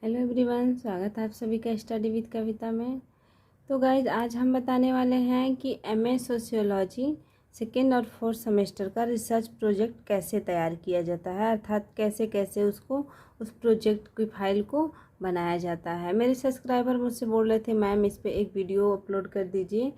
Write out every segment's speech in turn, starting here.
Hello everyone, स्वागत है आप सभी का स्टडी विद कविता में। तो गाइज आज हम बताने वाले हैं कि एमए सोशियोलॉजी सेकेंड और फोर्थ सेमेस्टर का रिसर्च प्रोजेक्ट कैसे तैयार किया जाता है, अर्थात कैसे कैसे उसको उस प्रोजेक्ट की फाइल को बनाया जाता है। मेरे सब्सक्राइबर मुझसे बोल रहे थे मैम इस पर एक वीडियो अपलोड कर दीजिए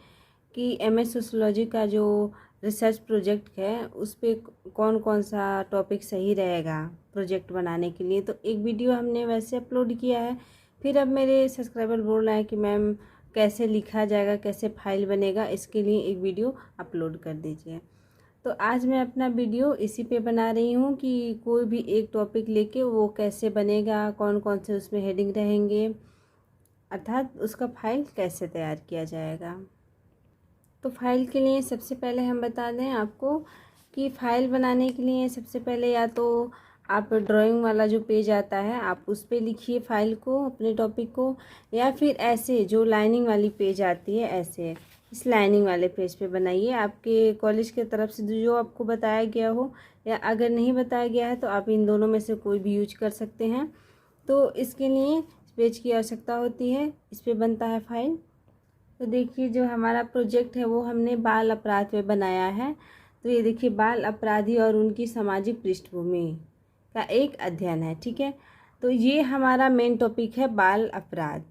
कि एमए सोशियोलॉजी का जो रिसर्च प्रोजेक्ट है उस पर कौन कौन सा टॉपिक सही रहेगा प्रोजेक्ट बनाने के लिए। तो एक वीडियो हमने वैसे अपलोड किया है। फिर अब मेरे सब्सक्राइबर बोल रहे हैं कि मैम कैसे लिखा जाएगा, कैसे फाइल बनेगा, इसके लिए एक वीडियो अपलोड कर दीजिए। तो आज मैं अपना वीडियो इसी पे बना रही हूँ कि कोई भी एक टॉपिक लेके वो कैसे बनेगा, कौन कौन से उसमें हेडिंग रहेंगे, अर्थात उसका फाइल कैसे तैयार किया जाएगा। तो फाइल के लिए सबसे पहले हम बता दें आपको कि फ़ाइल बनाने के लिए सबसे पहले या तो आप ड्राइंग वाला जो पेज आता है आप उस पर लिखिए फाइल को, अपने टॉपिक को, या फिर ऐसे जो लाइनिंग वाली पेज आती है ऐसे इस लाइनिंग वाले पेज पे बनाइए। आपके कॉलेज की तरफ से जो आपको बताया गया हो, या अगर नहीं बताया गया है तो आप इन दोनों में से कोई भी यूज कर सकते हैं। तो इसके लिए पेज की आवश्यकता होती है, इस पर बनता है फाइल। तो देखिए जो हमारा प्रोजेक्ट है वो हमने बाल अपराध पे बनाया है। तो ये देखिए बाल अपराधी और उनकी सामाजिक पृष्ठभूमि का एक अध्ययन है, ठीक है। तो ये हमारा मेन टॉपिक है बाल अपराध।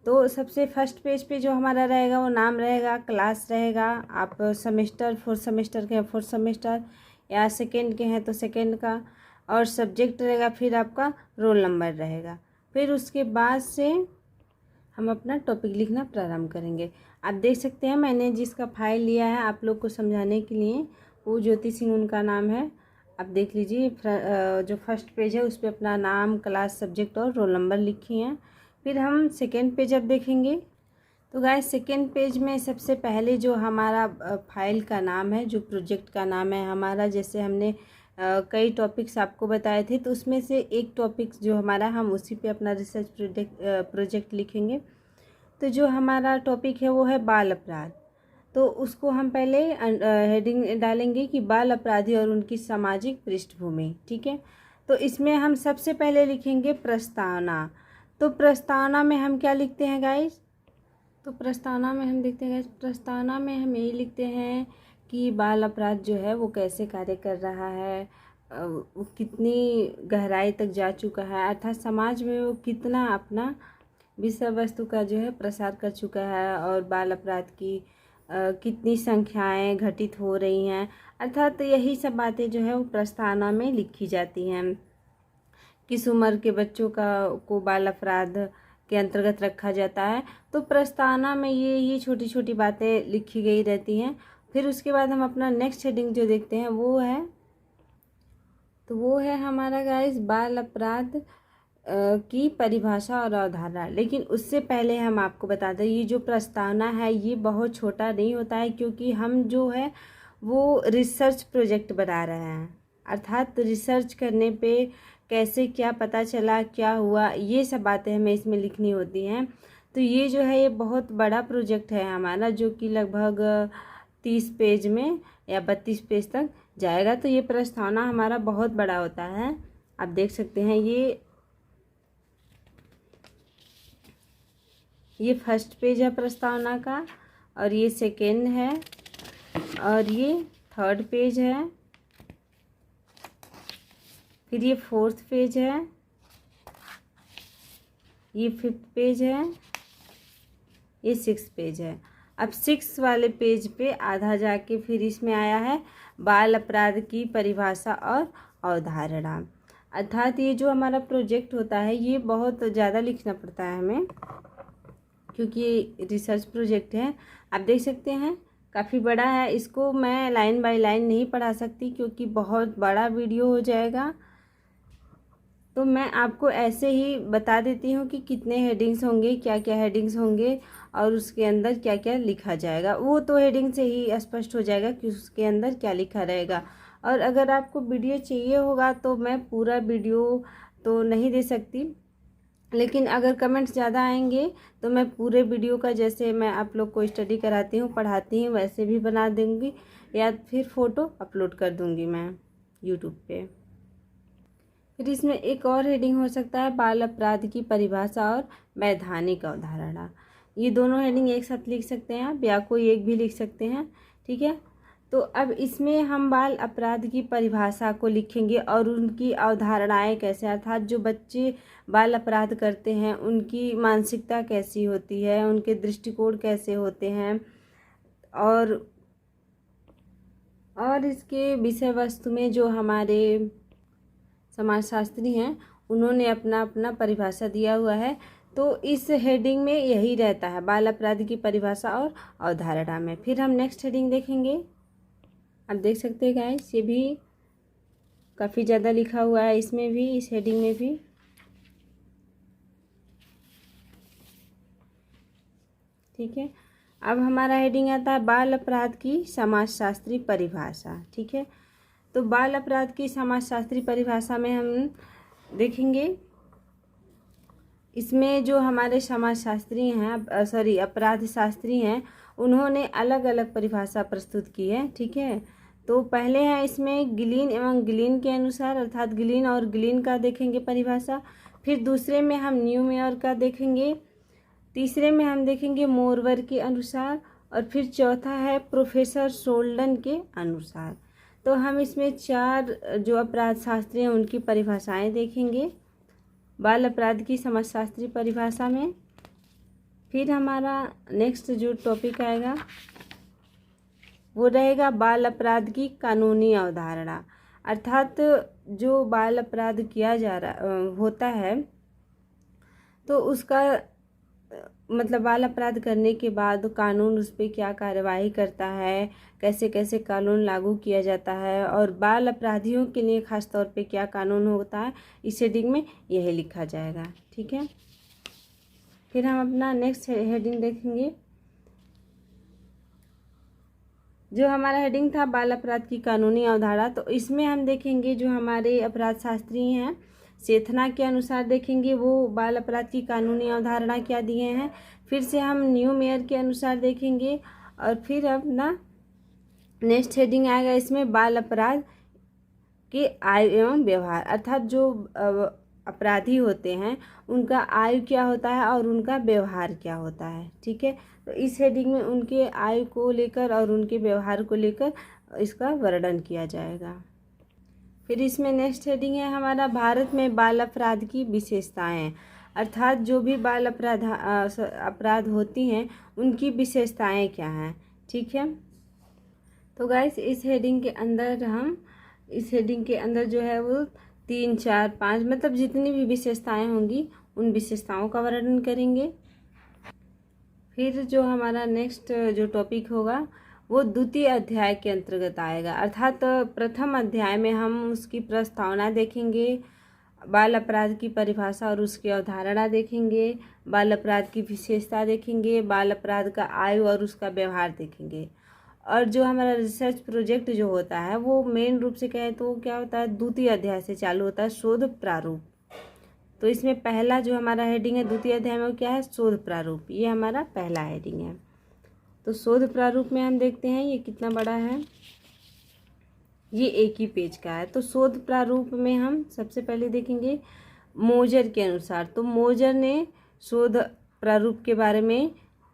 तो सबसे फर्स्ट पेज पे जो हमारा रहेगा वो नाम रहेगा, क्लास रहेगा, आप सेमेस्टर फोर्थ सेमेस्टर के हैं फोर्थ सेमेस्टर, या सेकेंड के हैं तो सेकेंड का, और सब्जेक्ट रहेगा, फिर आपका रोल नंबर रहेगा। फिर उसके बाद से हम अपना टॉपिक लिखना प्रारंभ करेंगे। आप देख सकते हैं मैंने जिसका फाइल लिया है आप लोग को समझाने के लिए, वो ज्योति सिंह उनका नाम है। आप देख लीजिए जो फर्स्ट पेज है उस पर अपना नाम, क्लास, सब्जेक्ट और रोल नंबर लिखी हैं। फिर हम सेकेंड पेज अब देखेंगे। तो गाइस सेकेंड पेज में सबसे पहले जो हमारा फाइल का नाम है, जो प्रोजेक्ट का नाम है हमारा, जैसे हमने कई टॉपिक्स आपको बताए थे तो उसमें से एक टॉपिक जो हमारा, हम उसी पे अपना रिसर्च प्रोजेक्ट लिखेंगे। तो जो हमारा टॉपिक है वो है बाल अपराध। तो उसको हम पहले हेडिंग डालेंगे कि बाल अपराधी और उनकी सामाजिक पृष्ठभूमि, ठीक है। तो इसमें हम सबसे पहले लिखेंगे प्रस्तावना। तो प्रस्तावना में हम क्या लिखते हैं गाइस? तो प्रस्तावना में हम देखते हैं गाइस, प्रस्तावना में हम यही लिखते हैं कि बाल अपराध जो है वो कैसे कार्य कर रहा है, वो कितनी गहराई तक जा चुका है, अर्थात समाज में वो कितना अपना विषय वस्तु का जो है प्रसार कर चुका है, और बाल अपराध की कितनी संख्याएं घटित हो रही हैं, अर्थात यही सब बातें जो है वो प्रस्तावना में लिखी जाती हैं। किस उम्र के बच्चों को बाल अपराध के अंतर्गत रखा जाता है, तो प्रस्तावना में ये छोटी छोटी बातें लिखी गई रहती हैं। फिर उसके बाद हम अपना नेक्स्ट हेडिंग जो देखते हैं वो है, तो वो है हमारा गाइस बाल अपराध की परिभाषा और अवधारणा। लेकिन उससे पहले हम आपको बता दें ये जो प्रस्तावना है ये बहुत छोटा नहीं होता है, क्योंकि हम जो है वो रिसर्च प्रोजेक्ट बना रहे हैं, अर्थात रिसर्च करने पे कैसे क्या पता चला, क्या हुआ, ये सब बातें हमें इसमें लिखनी होती हैं। तो ये जो है ये बहुत बड़ा प्रोजेक्ट है हमारा, जो कि लगभग 30 पेज में या 32 पेज तक जाएगा। तो ये प्रस्तावना हमारा बहुत बड़ा होता है। आप देख सकते हैं ये फर्स्ट पेज है प्रस्तावना का, और ये सेकेंड है, और ये थर्ड पेज है, फिर ये फोर्थ पेज है, ये फिफ्थ पेज है, ये सिक्स पेज है। अब सिक्स वाले पेज पे आधा जाके फिर इसमें आया है बाल अपराध की परिभाषा और अवधारणा। अर्थात ये जो हमारा प्रोजेक्ट होता है ये बहुत ज़्यादा लिखना पड़ता है हमें, क्योंकि ये रिसर्च प्रोजेक्ट है। आप देख सकते हैं काफ़ी बड़ा है, इसको मैं लाइन बाय लाइन नहीं पढ़ा सकती क्योंकि बहुत बड़ा वीडियो हो जाएगा। तो मैं आपको ऐसे ही बता देती हूँ कि कितने हेडिंग्स होंगे, क्या क्या हेडिंग्स होंगे, और उसके अंदर क्या क्या लिखा जाएगा। वो तो हेडिंग से ही स्पष्ट हो जाएगा कि उसके अंदर क्या लिखा रहेगा। और अगर आपको वीडियो चाहिए होगा तो मैं पूरा वीडियो तो नहीं दे सकती, लेकिन अगर कमेंट्स ज़्यादा आएंगे तो मैं पूरे वीडियो का, जैसे मैं आप लोग को स्टडी कराती हूँ, पढ़ाती हूँ, वैसे भी बना दूँगी, या फिर फ़ोटो अपलोड कर दूँगी मैं यूट्यूब पे। फिर इसमें एक और हेडिंग हो सकता है बाल अपराध की परिभाषा और वैधानिक अवधारणा। ये दोनों हेडिंग एक साथ लिख सकते हैं आप, या कोई एक भी लिख सकते हैं, ठीक है। तो अब इसमें हम बाल अपराध की परिभाषा को लिखेंगे और उनकी अवधारणाएं कैसे, अर्थात जो बच्चे बाल अपराध करते हैं उनकी मानसिकता कैसी होती है, उनके दृष्टिकोण कैसे होते हैं, और इसके विषय वस्तु में जो हमारे समाजशास्त्री हैं उन्होंने अपना अपना परिभाषा दिया हुआ है। तो इस हेडिंग में यही रहता है, बाल अपराध की परिभाषा और अवधारणा में। फिर हम नेक्स्ट हेडिंग देखेंगे। आप देख सकते हैं गाइस, ये भी काफ़ी ज़्यादा लिखा हुआ है, इसमें भी, इस हेडिंग में भी, ठीक है। अब हमारा हेडिंग आता है बाल अपराध की समाजशास्त्री परिभाषा, ठीक है। तो बाल अपराध की समाजशास्त्री परिभाषा में हम देखेंगे, इसमें जो हमारे समाजशास्त्री हैं, अपराध शास्त्री हैं, उन्होंने अलग अलग परिभाषा प्रस्तुत की है, ठीक है। तो पहले है इसमें गिलीन एवं गिलीन के अनुसार, अर्थात गिलीन और गिलीन का देखेंगे परिभाषा। फिर दूसरे में हम न्यूमेयर का देखेंगे। तीसरे में हम देखेंगे मोरवर के अनुसार, और फिर चौथा है प्रोफेसर सोल्डन के अनुसार। तो हम इसमें 4 जो अपराध शास्त्री हैं उनकी परिभाषाएं देखेंगे बाल अपराध की समाजशास्त्री परिभाषा में। फिर हमारा नेक्स्ट जो टॉपिक आएगा वो रहेगा बाल अपराध की कानूनी अवधारणा, अर्थात जो बाल अपराध किया जा रहा होता है तो उसका मतलब बाल अपराध करने के बाद कानून उस पर क्या कार्यवाही करता है, कैसे कैसे कानून लागू किया जाता है, और बाल अपराधियों के लिए खास तौर पे क्या कानून होता है, इस हेडिंग में यही लिखा जाएगा, ठीक है। फिर हम अपना नेक्स्ट हेडिंग देखेंगे। जो हमारा हेडिंग था बाल अपराध की कानूनी अवधारणा, तो इसमें हम देखेंगे जो हमारे अपराध शास्त्री हैं सेथना के अनुसार देखेंगे वो बाल अपराध की कानूनी अवधारणा क्या दिए हैं। फिर से हम न्यूमेयर के अनुसार देखेंगे, और फिर अपना नेक्स्ट हेडिंग आएगा इसमें बाल अपराध के आयु एवं व्यवहार, अर्थात जो अपराधी होते हैं उनका आयु क्या होता है और उनका व्यवहार क्या होता है, ठीक है। तो इस हेडिंग में उनके आयु को लेकर और उनके व्यवहार को लेकर इसका वर्णन किया जाएगा। फिर इसमें नेक्स्ट हेडिंग है हमारा भारत में बाल अपराध की विशेषताएं, अर्थात जो भी बाल अपराध होती हैं उनकी विशेषताएं क्या हैं, ठीक है। तो गाइस इस हेडिंग के अंदर जो है वो 3, 4, 5 मतलब जितनी भी विशेषताएं होंगी उन विशेषताओं का वर्णन करेंगे। फिर जो हमारा नेक्स्ट जो टॉपिक होगा वो द्वितीय अध्याय के अंतर्गत आएगा, अर्थात प्रथम अध्याय में हम उसकी प्रस्तावना देखेंगे, बाल अपराध की परिभाषा और उसकी अवधारणा देखेंगे, बाल अपराध की विशेषता देखेंगे, बाल अपराध का आयु और उसका व्यवहार देखेंगे। और जो हमारा रिसर्च प्रोजेक्ट जो होता है वो मेन रूप से कहें तो क्या होता है, द्वितीय अध्याय से चालू होता है, शोध प्रारूप। तो इसमें पहला जो हमारा हेडिंग है द्वितीय अध्याय में क्या है, शोध प्रारूप, ये हमारा पहला हेडिंग है। तो शोध प्रारूप में हम देखते हैं ये कितना बड़ा है, ये एक ही पेज का है। तो शोध प्रारूप में हम सबसे पहले देखेंगे मोजर के अनुसार। तो मोजर ने शोध प्रारूप के बारे में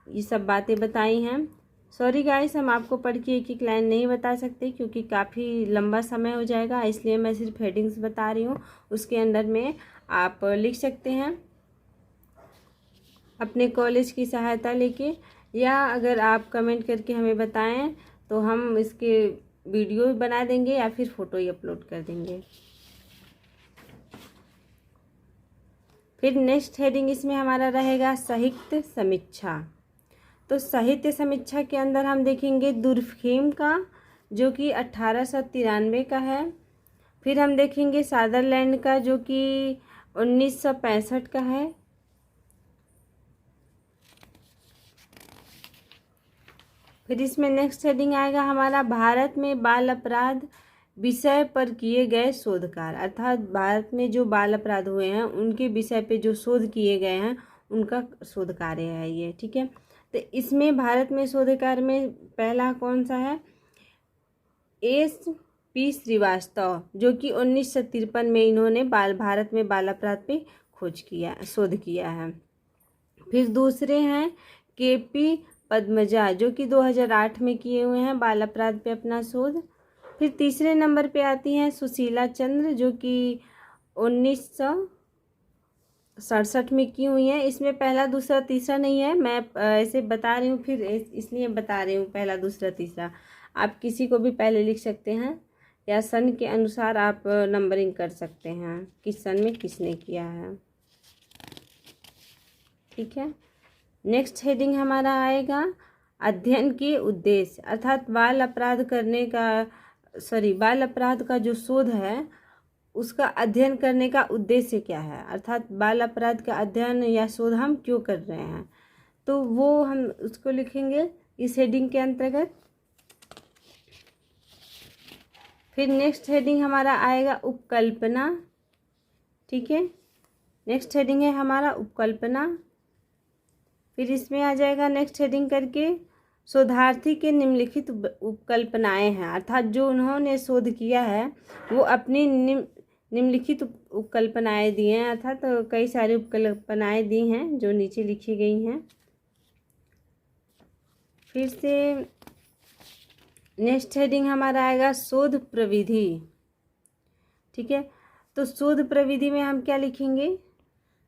ये सब बातें बताई हैं। सॉरी गाइस, हम आपको पढ़ के एक एक लाइन नहीं बता सकते क्योंकि काफ़ी लंबा समय हो जाएगा, इसलिए मैं सिर्फ हेडिंग्स बता रही हूँ। उसके अंदर में आप लिख सकते हैं अपने कॉलेज की सहायता लेके, या अगर आप कमेंट करके हमें बताएं तो हम इसके वीडियो बना देंगे या फिर फ़ोटो ही अपलोड कर देंगे। फिर नेक्स्ट हेडिंग इसमें हमारा रहेगा साहित्य समीक्षा। तो साहित्य समीक्षा के अंदर हम देखेंगे दुर्खेम का जो कि 1893 का है। फिर हम देखेंगे सादरलैंड का जो कि 1965 का है। फिर इसमें नेक्स्ट हेडिंग आएगा हमारा भारत में बाल अपराध विषय पर किए गए शोध कार्य, अर्थात भारत में जो बाल अपराध हुए हैं उनके विषय पे जो शोध किए गए हैं उनका शोध कार्य है ये, ठीक है। तो इसमें भारत में शोध कार्य में पहला कौन सा है, एस पी श्रीवास्तव, जो कि 1953 में इन्होंने भारत में बाल अपराध पे शोध किया है। फिर दूसरे हैं के पी पद्मजा, जो कि 2008 में किए हुए हैं बाल अपराध पे अपना शोध। फिर तीसरे नंबर पे आती हैं सुशीला चंद्र, जो कि 1967 में की हुई हैं। इसमें पहला दूसरा तीसरा नहीं है, मैं ऐसे बता रही हूँ, फिर इसलिए बता रही हूँ पहला दूसरा तीसरा। आप किसी को भी पहले लिख सकते हैं या सन के अनुसार आप नंबरिंग कर सकते हैं, किस सन में किसने किया है। ठीक है, नेक्स्ट हेडिंग हमारा आएगा अध्ययन के उद्देश्य, अर्थात बाल अपराध का जो शोध है उसका अध्ययन करने का उद्देश्य क्या है, अर्थात बाल अपराध का अध्ययन या शोध हम क्यों कर रहे हैं, तो वो हम उसको लिखेंगे इस हेडिंग के अंतर्गत। फिर नेक्स्ट हेडिंग हमारा आएगा उपकल्पना। ठीक है, नेक्स्ट हेडिंग है हमारा उपकल्पना। फिर इसमें आ जाएगा नेक्स्ट हेडिंग करके शोधार्थी के निम्नलिखित उपकल्पनाएं हैं, अर्थात जो उन्होंने शोध किया है वो अपनी निम्नलिखित उपकल्पनाएं दी हैं, अर्थात कई सारी उपकल्पनाएं दी हैं जो नीचे लिखी गई हैं। फिर से नेक्स्ट हेडिंग हमारा आएगा शोध प्रविधि। ठीक है, तो शोध प्रविधि में हम क्या लिखेंगे,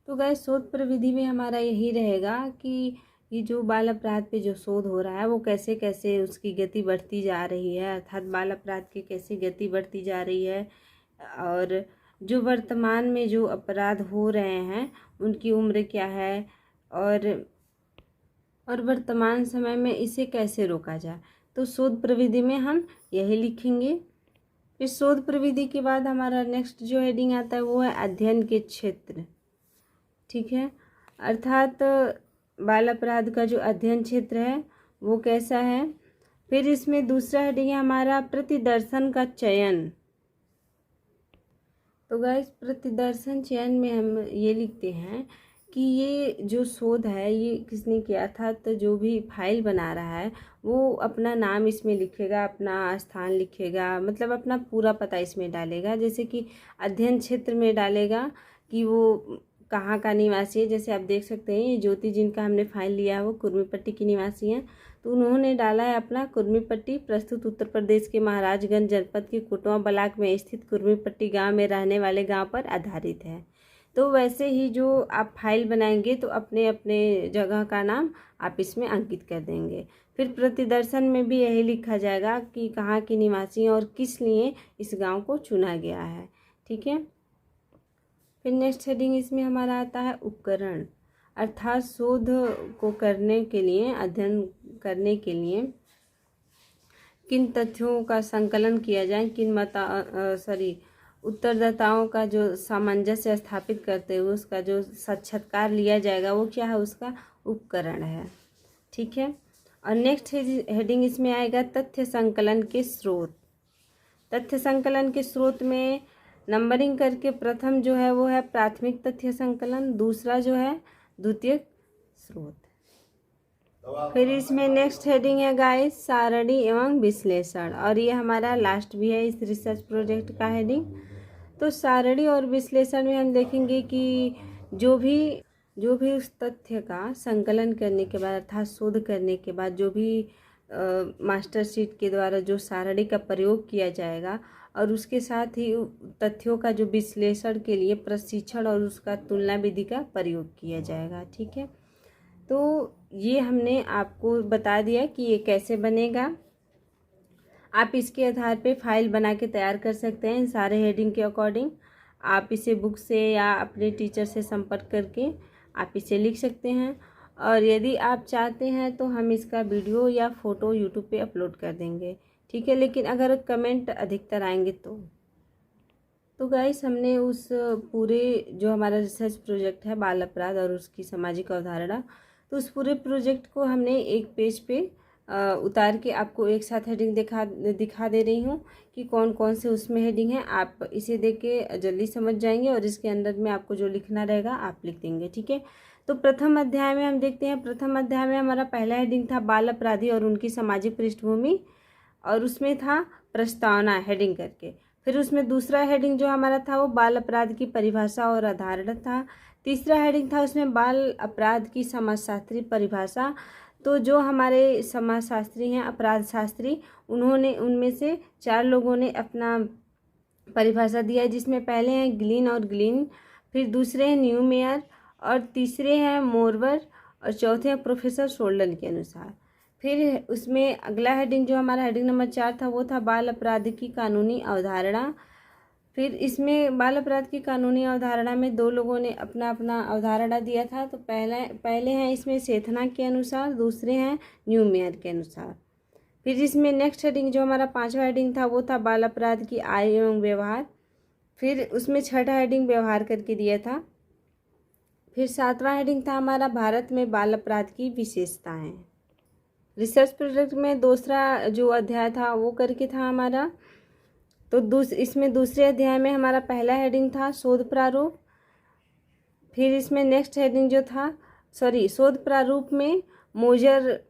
तो गाइस शोध प्रविधि में हमारा यही रहेगा कि ये जो बाल अपराध पे जो शोध हो रहा है वो कैसे कैसे उसकी गति बढ़ती जा रही है, अर्थात बाल अपराध की कैसे गति बढ़ती जा रही है, और जो वर्तमान में जो अपराध हो रहे हैं उनकी उम्र क्या है, और वर्तमान समय में इसे कैसे रोका जाए। तो शोध प्रविधि में हम यही लिखेंगे। फिर शोध प्रविधि के बाद हमारा नेक्स्ट जो हेडिंग आता है वो है अध्ययन के क्षेत्र। ठीक है, अर्थात बाल अपराध का जो अध्ययन क्षेत्र है वो कैसा है। फिर इसमें दूसरा हेडिंग है हमारा प्रतिदर्शन का चयन। तो गाइस प्रतिदर्शन चयन में हम ये लिखते हैं कि ये जो शोध है ये किसने किया था, तो जो भी फाइल बना रहा है वो अपना नाम इसमें लिखेगा, अपना स्थान लिखेगा, मतलब अपना पूरा पता इसमें डालेगा। जैसे कि अध्ययन क्षेत्र में डालेगा कि वो कहाँ का निवासी है। जैसे आप देख सकते हैं ये ज्योति जिनका हमने फाइल लिया है वो कुर्मीपट्टी की निवासी हैं, तो उन्होंने डाला है अपना कुर्मीपट्टी, प्रस्तुत उत्तर प्रदेश के महाराजगंज जनपद के कुटवा ब्लॉक में स्थित कुर्मीपट्टी गांव में रहने वाले गांव पर आधारित है। तो वैसे ही जो आप फाइल बनाएंगे तो अपने अपने जगह का नाम आप इसमें अंकित कर देंगे। फिर प्रतिदर्शन में भी यही लिखा जाएगा कि कहाँ के निवासी हैं और किस लिए इस गाँव को चुना गया है। ठीक है, फिर नेक्स्ट हेडिंग इसमें हमारा आता है उपकरण, अर्थात शोध को करने के लिए, अध्ययन करने के लिए किन तथ्यों का संकलन किया जाए, किन उत्तरदाताओं का जो सामंजस्य स्थापित करते हुए उसका जो साक्षात्कार लिया जाएगा वो क्या है, उसका उपकरण है। ठीक है, और नेक्स्ट हेडिंग इसमें आएगा तथ्य संकलन के स्रोत। तथ्य संकलन के स्रोत में नंबरिंग करके प्रथम जो है वो है प्राथमिक तथ्य संकलन, दूसरा जो है द्वितीयक स्रोत। फिर इसमें नेक्स्ट हेडिंग है गाइस सारणी एवं विश्लेषण, और ये हमारा लास्ट भी है इस रिसर्च प्रोजेक्ट का हेडिंग। तो सारणी और विश्लेषण में हम देखेंगे कि जो भी उस तथ्य का संकलन करने के बाद अर्थात शोध करने के बाद जो भी मास्टर शीट के द्वारा जो सारणी का प्रयोग किया जाएगा और उसके साथ ही तथ्यों का जो विश्लेषण के लिए प्रशिक्षण और उसका तुलना विधि का प्रयोग किया जाएगा। ठीक है, तो ये हमने आपको बता दिया कि ये कैसे बनेगा। आप इसके आधार पे फाइल बना के तैयार कर सकते हैं इन सारे हेडिंग के अकॉर्डिंग। आप इसे बुक से या अपने टीचर से संपर्क करके आप इसे लिख सकते हैं, और यदि आप चाहते हैं तो हम इसका वीडियो या फ़ोटो यूट्यूब पे अपलोड कर देंगे। ठीक है, लेकिन अगर कमेंट अधिकतर आएंगे तो गाइस हमने उस पूरे जो हमारा रिसर्च प्रोजेक्ट है बाल अपराध और उसकी सामाजिक अवधारणा, तो उस पूरे प्रोजेक्ट को हमने एक पेज पे उतार के आपको एक साथ हेडिंग दिखा दे रही हूँ कि कौन कौन से उसमें हेडिंग है। आप इसे देख के जल्दी समझ जाएंगे और इसके अंदर में आपको जो लिखना रहेगा आप लिख देंगे। ठीक है, तो प्रथम अध्याय में हम देखते हैं। प्रथम अध्याय में हमारा पहला हेडिंग था बाल अपराधी और उनकी सामाजिक पृष्ठभूमि, और उसमें था प्रस्तावना हेडिंग करके। फिर उसमें दूसरा हेडिंग जो हमारा था वो बाल अपराध की परिभाषा और अवधारणा था। तीसरा हेडिंग था उसमें बाल अपराध की समाजशास्त्री परिभाषा। तो जो हमारे समाजशास्त्री हैं, अपराध शास्त्री, उन्होंने उनमें से 4 लोगों ने अपना परिभाषा दिया है, जिसमें पहले हैं ग्लिन और ग्लिन, फिर दूसरे हैं न्यूमेयर, और तीसरे हैं मोरवर, और चौथे हैं प्रोफेसर शोल्डन के अनुसार। फिर उसमें अगला हेडिंग जो हमारा हेडिंग नंबर 4 था वो था बाल अपराध की कानूनी अवधारणा। फिर इसमें बाल अपराध की कानूनी अवधारणा में 2 लोगों ने अपना अपना अवधारणा दिया था। तो पहले हैं इसमें सेथना के अनुसार, दूसरे हैं न्यूमेयर के अनुसार। फिर इसमें नेक्स्ट हेडिंग जो हमारा 5वां हेडिंग था वो था बाल अपराध की आय एवं व्यवहार। फिर उसमें 6ठा हेडिंग व्यवहार करके दिया था। फिर 7वां हेडिंग था हमारा भारत में बाल अपराध की विशेषताएं। रिसर्च प्रोजेक्ट में दूसरा जो अध्याय था वो करके था हमारा। तो इसमें दूसरे अध्याय में हमारा पहला हेडिंग था शोध प्रारूप। फिर इसमें नेक्स्ट हेडिंग जो था शोध प्रारूप में मोजर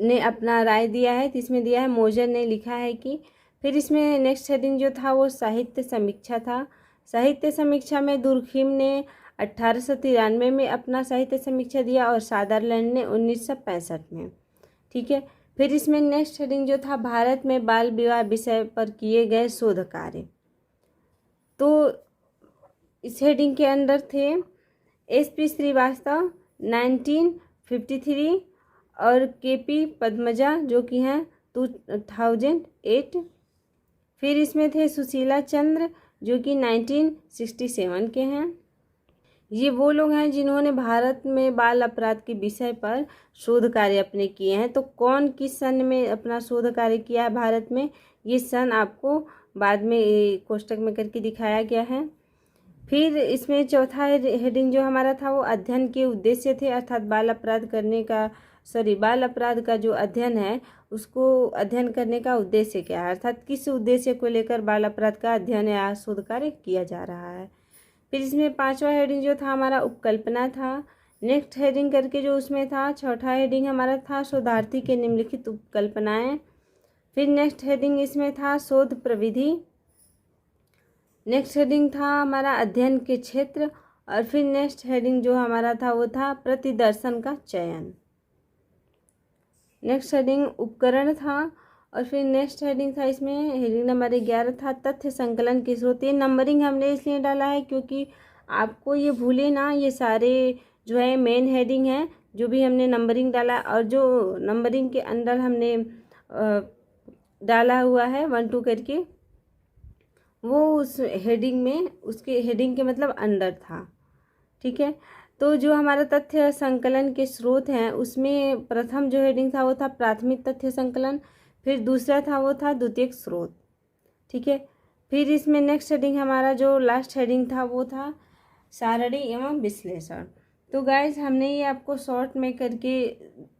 ने अपना राय दिया है। तो इसमें दिया है, मोजर ने लिखा है कि। फिर इसमें नेक्स्ट हेडिंग जो था वो साहित्य समीक्षा था। साहित्य समीक्षा में दुर्खिम ने 1893 में अपना साहित्य समीक्षा दिया और सादरलैंड ने 1965 में। ठीक है। फिर इसमें नेक्स्ट हेडिंग जो था भारत में बाल विवाह विषय पर किए गए शोध कार्य। तो इस हेडिंग के अंदर थे SP श्रीवास्तव 1953 और KP पद्मजा जो कि हैं 2008। फिर इसमें थे सुशीला चंद्र जो कि 1967 के हैं। ये वो लोग हैं जिन्होंने भारत में बाल अपराध के विषय पर शोध कार्य अपने किए हैं। तो कौन किस सन में अपना शोध कार्य किया है भारत में, ये सन आपको बाद में कोष्टक में करके दिखाया गया है। फिर इसमें चौथा हेडिंग जो हमारा था वो अध्ययन के उद्देश्य थे, अर्थात बाल अपराध का जो अध्ययन है उसको अध्ययन करने का उद्देश्य क्या है, अर्थात किस उद्देश्य को लेकर बाल अपराध का अध्ययन या शोध कार्य किया जा रहा है। फिर इसमें 5वां हेडिंग जो था हमारा उपकल्पना था। नेक्स्ट हेडिंग करके जो उसमें था 6ठा हेडिंग हमारा था शोधार्थी के निम्नलिखित उपकल्पनाएं। फिर नेक्स्ट हेडिंग इसमें था शोध प्रविधि। नेक्स्ट हेडिंग था हमारा अध्ययन के क्षेत्र। और फिर नेक्स्ट हेडिंग जो हमारा था वो था प्रतिदर्शन का चयन। नेक्स्ट हेडिंग उपकरण था। और फिर नेक्स्ट हेडिंग था इसमें हेडिंग नंबर 11 था तथ्य संकलन के स्रोत। ये नंबरिंग हमने इसलिए डाला है क्योंकि आपको ये भूले ना, ये सारे जो है मेन हेडिंग है जो भी हमने नंबरिंग डाला, और जो नंबरिंग के अंदर हमने डाला हुआ है 1 2 करके, वो उस हेडिंग में उसके हेडिंग के मतलब अंदर था। ठीक है। तो जो हमारा तथ्य संकलन के स्रोत हैं उसमें प्रथम जो हेडिंग था वो था प्राथमिक तथ्य संकलन। फिर दूसरा था वो था द्वितीयक स्रोत। ठीक है। फिर इसमें नेक्स्ट हेडिंग हमारा जो लास्ट हेडिंग था वो था सारणी एवं विश्लेषण। तो गाइज हमने ये आपको शॉर्ट में करके,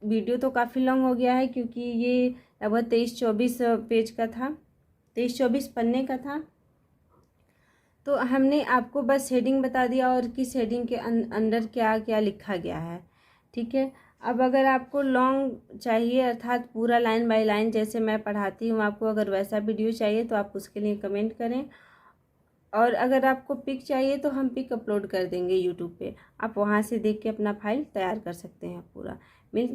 वीडियो तो काफ़ी लॉन्ग हो गया है क्योंकि ये लगभग 23-24 पेज का था, 23-24 पन्ने का था। तो हमने आपको बस हेडिंग बता दिया और किस हेडिंग के अंदर क्या क्या लिखा गया है। ठीक है। अब अगर आपको लॉन्ग चाहिए, अर्थात पूरा लाइन बाय लाइन जैसे मैं पढ़ाती हूँ आपको, अगर वैसा वीडियो चाहिए तो आप उसके लिए कमेंट करें। और अगर आपको पिक चाहिए तो हम पिक अपलोड कर देंगे यूट्यूब पे, आप वहाँ से देख के अपना फाइल तैयार कर सकते हैं पूरा। मिलते